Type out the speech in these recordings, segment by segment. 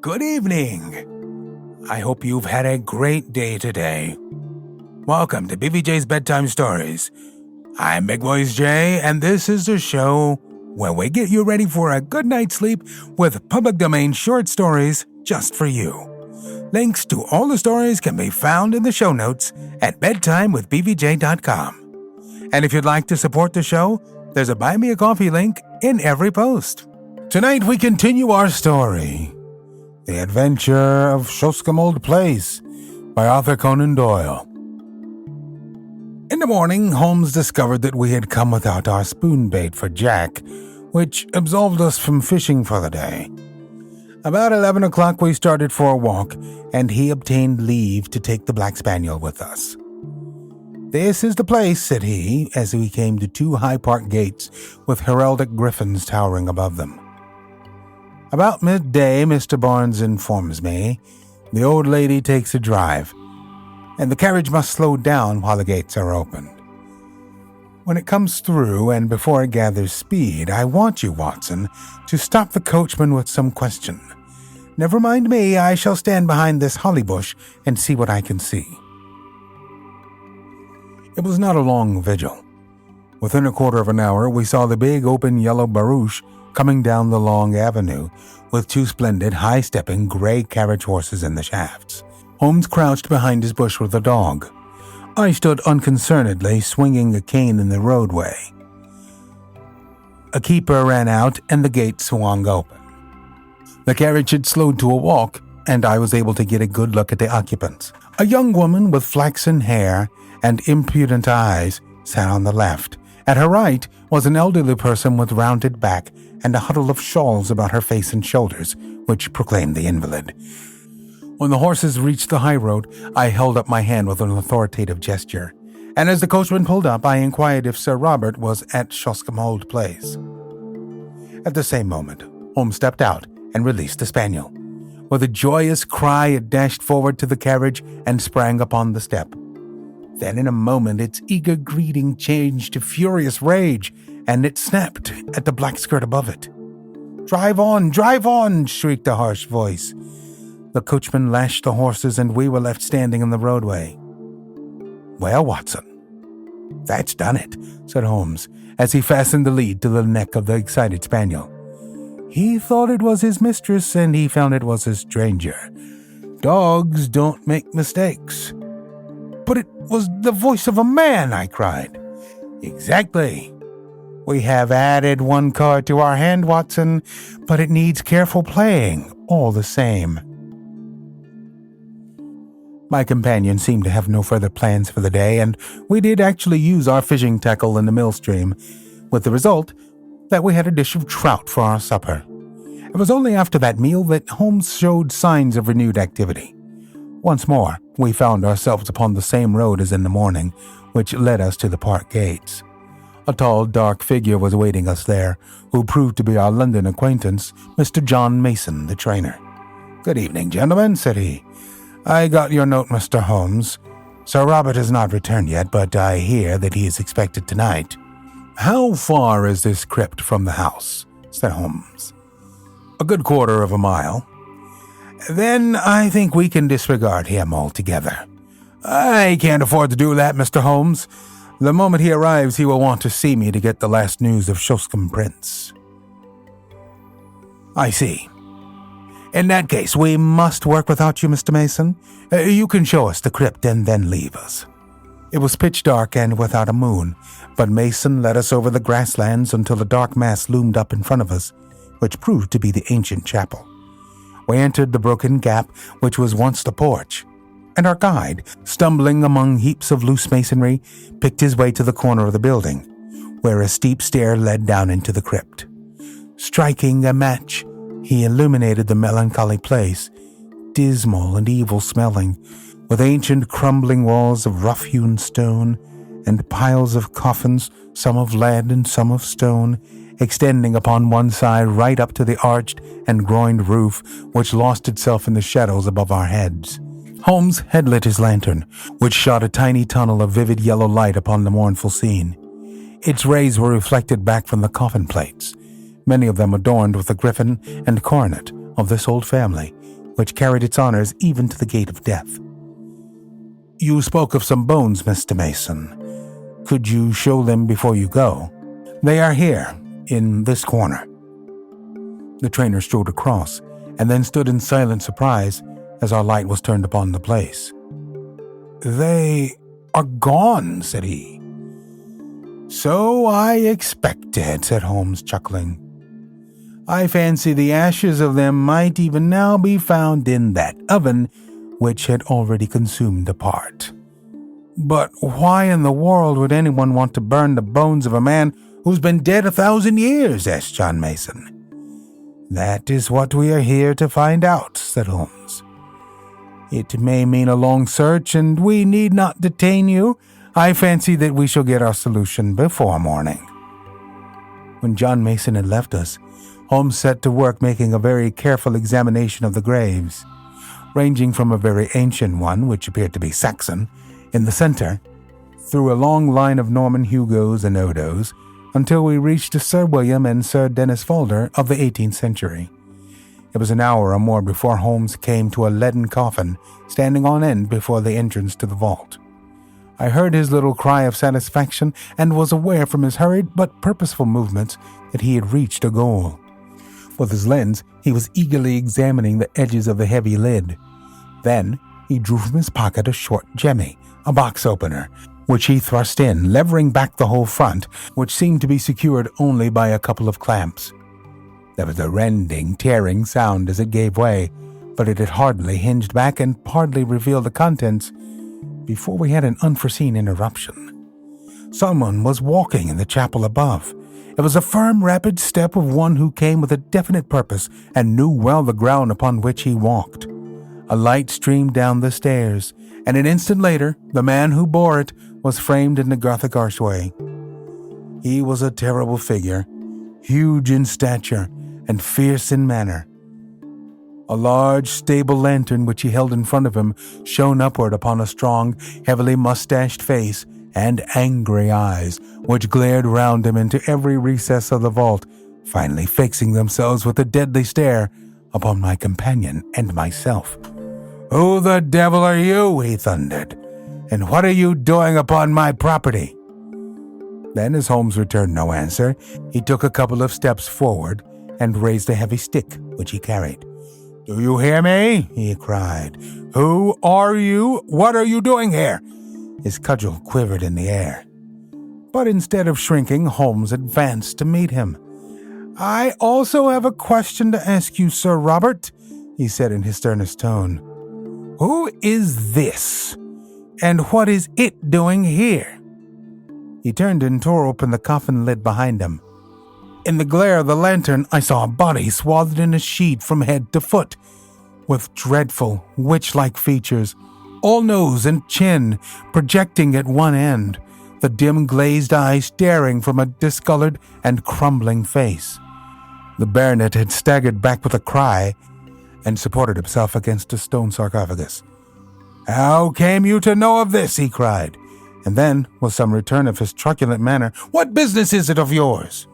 Good evening. I hope you've had a great day today. Welcome to BVJ's Bedtime Stories. I'm bigvoicejay, and this is the show where we get you ready for a good night's sleep with public domain short stories just for you. Links to all the stories can be found in the show notes at bedtimewithbvj.com. And if you'd like to support the show, there's a Buy Me a Coffee link in every post. Tonight we continue our story, The Adventure of Shoscombe Old Place by Arthur Conan Doyle. In the morning, Holmes discovered that we had come without our spoon bait for Jack, which absolved us from fishing for the day. About 11 o'clock we started for a walk, and he obtained leave to take the Black Spaniel with us. "This is the place," said he, as we came to two high park gates with heraldic griffins towering above them. About midday, Mr. Barnes informs me, the old lady takes a drive, and the carriage must slow down while the gates are opened. When it comes through and before it gathers speed, I want you, Watson, to stop the coachman with some question. Never mind me, I shall stand behind this holly bush and see what I can see. It was not a long vigil. Within a quarter of an hour, we saw the big open yellow barouche coming down the long avenue with two splendid, high-stepping gray carriage horses in the shafts. Holmes crouched behind his bush with a dog. I stood unconcernedly, swinging a cane in the roadway. A keeper ran out, and the gate swung open. The carriage had slowed to a walk, and I was able to get a good look at the occupants. A young woman with flaxen hair and impudent eyes sat on the left. At her right was an elderly person with rounded back and a huddle of shawls about her face and shoulders, which proclaimed the invalid. When the horses reached the high road, I held up my hand with an authoritative gesture, and as the coachman pulled up, I inquired if Sir Robert was at Shoscombe Old Place. At the same moment, Holmes stepped out and released the spaniel. With a joyous cry, it dashed forward to the carriage and sprang upon the step. Then in a moment its eager greeting changed to furious rage, and it snapped at the black skirt above it. Drive on, shrieked a harsh voice. The coachman lashed the horses, and we were left standing in the roadway. "Well, Watson, that's done it," said Holmes, as he fastened the lead to the neck of the excited spaniel. "He thought it was his mistress, and he found it was a stranger. Dogs don't make mistakes." "But it was the voice of a man," I cried. "Exactly. We have added one card to our hand, Watson, but it needs careful playing, all the same." My companion seemed to have no further plans for the day, and we did actually use our fishing tackle in the mill stream, with the result that we had a dish of trout for our supper. It was only after that meal that Holmes showed signs of renewed activity. Once more, we found ourselves upon the same road as in the morning, which led us to the park gates. A tall, dark figure was awaiting us there, who proved to be our London acquaintance, Mr. John Mason, the trainer. "Good evening, gentlemen," said he. "I got your note, Mr. Holmes. Sir Robert has not returned yet, but I hear that he is expected tonight." "How far is this crypt from the house?" said Holmes. "A good quarter of a mile." "Then I think we can disregard him altogether." "I can't afford to do that, Mr. Holmes. The moment he arrives, he will want to see me to get the last news of Shoscombe Prince." "I see. In that case, we must work without you, Mr. Mason. You can show us the crypt and then leave us." It was pitch dark and without a moon, but Mason led us over the grasslands until a dark mass loomed up in front of us, which proved to be the ancient chapel. We entered the broken gap which was once the porch, and our guide, stumbling among heaps of loose masonry, picked his way to the corner of the building, where a steep stair led down into the crypt. Striking a match, he illuminated the melancholy place, dismal and evil-smelling, with ancient crumbling walls of rough-hewn stone, and piles of coffins, some of lead and some of stone, extending upon one side right up to the arched and groined roof, which lost itself in the shadows above our heads. Holmes had lit his lantern, which shot a tiny tunnel of vivid yellow light upon the mournful scene. Its rays were reflected back from the coffin plates, many of them adorned with the griffin and coronet of this old family, which carried its honors even to the gate of death. "You spoke of some bones, Mr. Mason. Could you show them before you go?" "They are here, in this corner." The trainer strode across, and then stood in silent surprise as our light was turned upon the place. "They are gone," said he. "So I expected," said Holmes, chuckling. "I fancy the ashes of them might even now be found in that oven, which had already consumed a part." "But why in the world would anyone want to burn the bones of a man who's been dead 1,000 years?" asked John Mason. "That is what we are here to find out," said Holmes. "It may mean a long search, and we need not detain you. I fancy that we shall get our solution before morning." When John Mason had left us, Holmes set to work making a very careful examination of the graves, ranging from a very ancient one, which appeared to be Saxon, in the center, through a long line of Norman Hugos and Odos, until we reached Sir William and Sir Dennis Falder of the 18th century. It was an hour or more before Holmes came to a leaden coffin standing on end before the entrance to the vault. I heard his little cry of satisfaction and was aware from his hurried but purposeful movements that he had reached a goal. With his lens, he was eagerly examining the edges of the heavy lid. Then he drew from his pocket a short jemmy, a box opener, which he thrust in, levering back the whole front, which seemed to be secured only by a couple of clamps. There was a rending, tearing sound as it gave way, but it had hardly hinged back and hardly revealed the contents before we had an unforeseen interruption. Someone was walking in the chapel above. It was a firm, rapid step of one who came with a definite purpose and knew well the ground upon which he walked. A light streamed down the stairs, and an instant later, the man who bore it was framed in the Gothic archway. He was a terrible figure, huge in stature and fierce in manner. A large, stable lantern which he held in front of him shone upward upon a strong, heavily mustached face and angry eyes, which glared round him into every recess of the vault, finally fixing themselves with a deadly stare upon my companion and myself. "Who the devil are you?" he thundered. "And what are you doing upon my property?" Then, as Holmes returned no answer, he took a couple of steps forward and raised a heavy stick which he carried. "Do you hear me?" he cried. "Who are you? What are you doing here?" His cudgel quivered in the air. But instead of shrinking, Holmes advanced to meet him. "I also have a question to ask you, Sir Robert," he said in his sternest tone. "Who is this? And what is it doing here?" He turned and tore open the coffin lid behind him. In the glare of the lantern, I saw a body swathed in a sheet from head to foot, with dreadful, witch-like features, all nose and chin projecting at one end, the dim glazed eyes staring from a discolored and crumbling face. The baronet had staggered back with a cry and supported himself against a stone sarcophagus. "How came you to know of this?" he cried, and then, with some return of his truculent manner, "What business is it of yours?"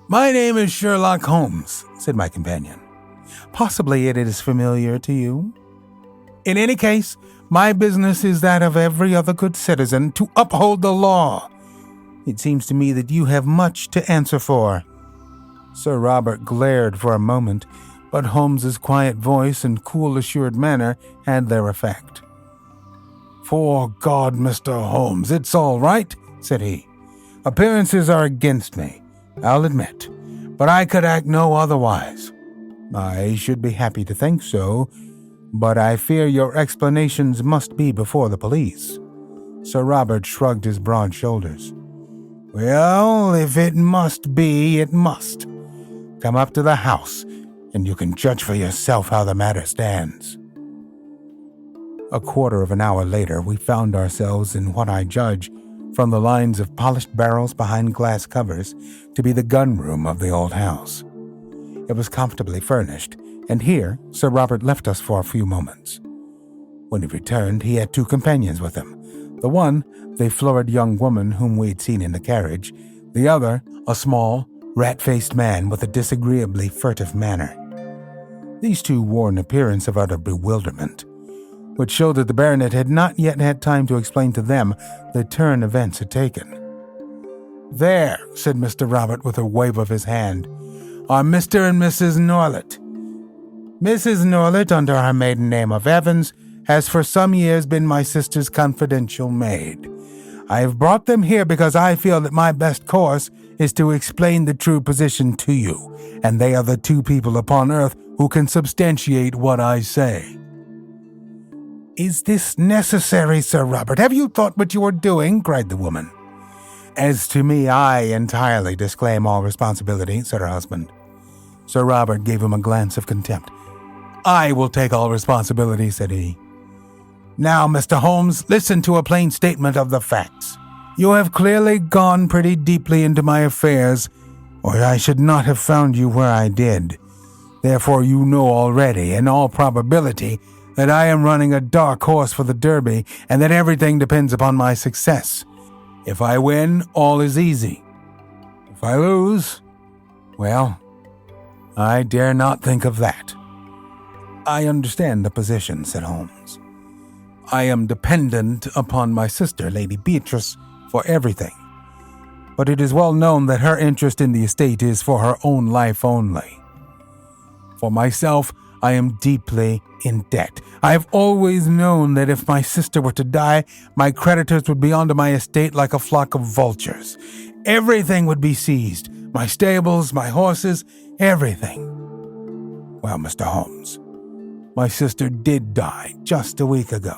"My name is Sherlock Holmes," said my companion. "Possibly it is familiar to you. In any case, my business is that of every other good citizen, to uphold the law. It seems to me that you have much to answer for." Sir Robert glared for a moment, but Holmes's quiet voice and cool, assured manner had their effect. "For God, Mr. Holmes, it's all right," said he. "Appearances are against me, I'll admit, but I could act no otherwise. I should be happy to think so, but I fear your explanations must be before the police." Sir Robert shrugged his broad shoulders. "Well, if it must be, it must. Come up to the house, and you can judge for yourself how the matter stands." A quarter of an hour later, we found ourselves in what I judge, from the lines of polished barrels behind glass covers, to be the gun room of the old house. It was comfortably furnished, and here Sir Robert left us for a few moments. When he returned, he had two companions with him. The one, the florid young woman whom we had seen in the carriage, the other, a small, rat-faced man with a disagreeably furtive manner. These two wore an appearance of utter bewilderment, which showed that the baronet had not yet had time to explain to them the turn events had taken. "There," said Mr. Robert with a wave of his hand, "are Mr. and Mrs. Norlet. Mrs. Norlet, under her maiden name of Evans, has for some years been my sister's confidential maid. I have brought them here because I feel that my best course is to explain the true position to you, and they are the two people upon earth who can substantiate what I say." "Is this necessary, Sir Robert? Have you thought what you are doing?" cried the woman. "As to me, I entirely disclaim all responsibility," said her husband. Sir Robert gave him a glance of contempt. "I will take all responsibility," said he. "Now, Mr. Holmes, listen to a plain statement of the facts. You have clearly gone pretty deeply into my affairs, or I should not have found you where I did. Therefore, you know already, in all probability, that I am running a dark horse for the Derby, and that everything depends upon my success. If I win, all is easy. If I lose, well, I dare not think of that." "I understand the position," said Holmes. "I am dependent upon my sister, Lady Beatrice, for everything. But it is well known that her interest in the estate is for her own life only. For myself, I am deeply in debt. I have always known that if my sister were to die, my creditors would be onto my estate like a flock of vultures. Everything would be seized. My stables, my horses, everything. Well, Mr. Holmes, my sister did die just a week ago.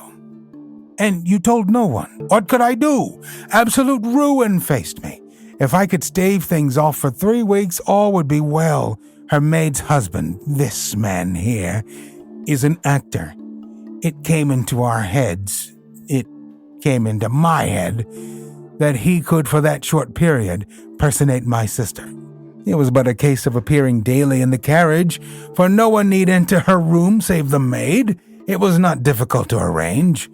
And you told no one. What could I do? Absolute ruin faced me. If I could stave things off for 3 weeks, all would be well. Her maid's husband, this man here, is an actor. It came into our heads, it came into my head, that he could, for that short period, personate my sister. It was but a case of appearing daily in the carriage, for no one need enter her room save the maid. It was not difficult to arrange.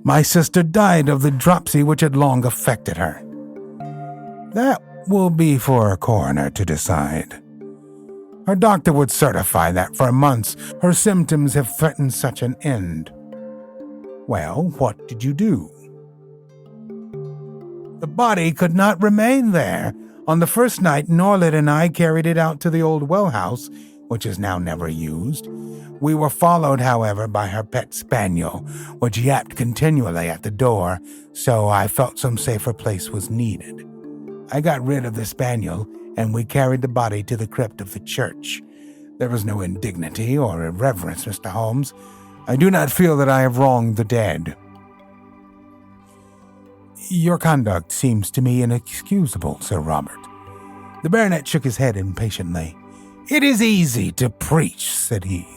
My sister died of the dropsy which had long affected her. That will be for a coroner to decide. Her doctor would certify that for months her symptoms have threatened such an end. Well, what did you do? The body could not remain there. On the first night, Norlet and I carried it out to the old well house, which is now never used. We were followed, however, by her pet spaniel, which yapped continually at the door, so I felt some safer place was needed. I got rid of the spaniel, and we carried the body to the crypt of the church. There was no indignity or irreverence, Mr. Holmes. I do not feel that I have wronged the dead. Your conduct seems to me inexcusable, Sir Robert. The baronet shook his head impatiently. It is easy to preach, said he.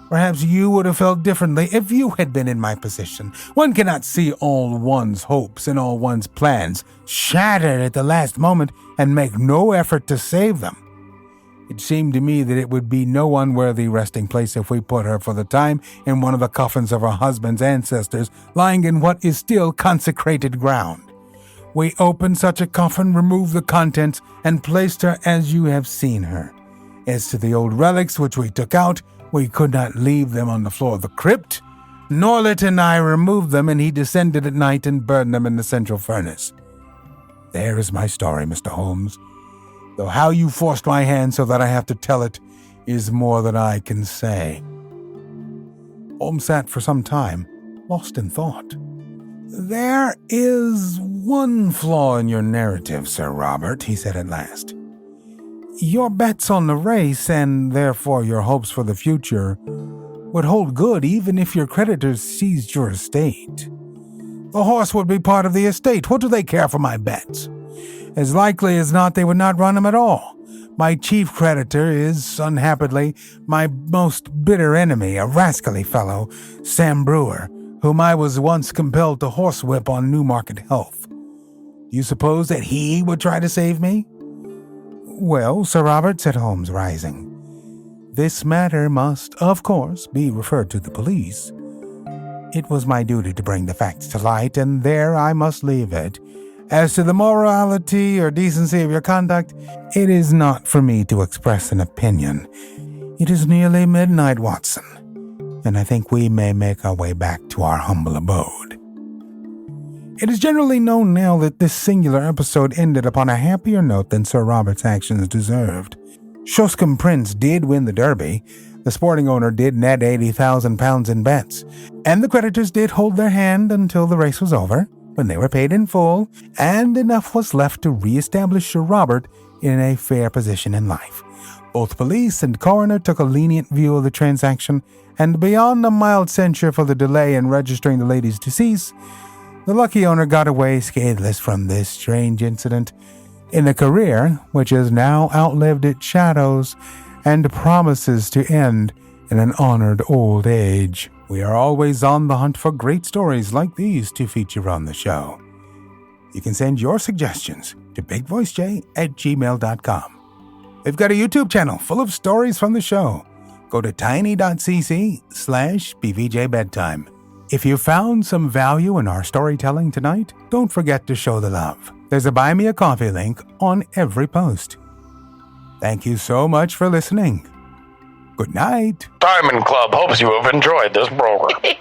Perhaps you would have felt differently if you had been in my position. One cannot see all one's hopes and all one's plans shattered at the last moment and make no effort to save them. It seemed to me that it would be no unworthy resting place if we put her for the time in one of the coffins of her husband's ancestors, lying in what is still consecrated ground. We opened such a coffin, removed the contents, and placed her as you have seen her. As to the old relics which we took out, we could not leave them on the floor of the crypt. Norlet and I removed them, and he descended at night and burned them in the central furnace. There is my story, Mr. Holmes, though how you forced my hand so that I have to tell it is more than I can say. Holmes sat for some time, lost in thought. There is one flaw in your narrative, Sir Robert, he said at last. Your bets on the race, and therefore your hopes for the future, would hold good even if your creditors seized your estate. The horse would be part of the estate. What do they care for my bets? As likely as not, they would not run him at all. My chief creditor is, unhappily, my most bitter enemy, a rascally fellow, Sam Brewer, whom I was once compelled to horsewhip on Newmarket Heath. Do you suppose that he would try to save me? Well, Sir Robert, said Holmes, rising, this matter must, of course, be referred to the police. It was my duty to bring the facts to light, and there I must leave it. As to the morality or decency of your conduct, it is not for me to express an opinion. It is nearly midnight, Watson, and I think we may make our way back to our humble abode. It is generally known now that this singular episode ended upon a happier note than Sir Robert's actions deserved. Shoscombe Prince did win the Derby, the sporting owner did net £80,000 in bets, and the creditors did hold their hand until the race was over, when they were paid in full, and enough was left to re-establish Sir Robert in a fair position in life. Both police and coroner took a lenient view of the transaction, and beyond a mild censure for the delay in registering the lady's decease, the lucky owner got away scatheless from this strange incident in a career which has now outlived its shadows and promises to end in an honored old age. We are always on the hunt for great stories like these to feature on the show. You can send your suggestions to bigvoicejay@gmail.com. We've got a YouTube channel full of stories from the show. Go to tiny.cc/BVJ Bedtime. If you found some value in our storytelling tonight, don't forget to show the love. There's a Buy Me a Coffee link on every post. Thank you so much for listening. Good night. Diamond Club hopes you have enjoyed this program.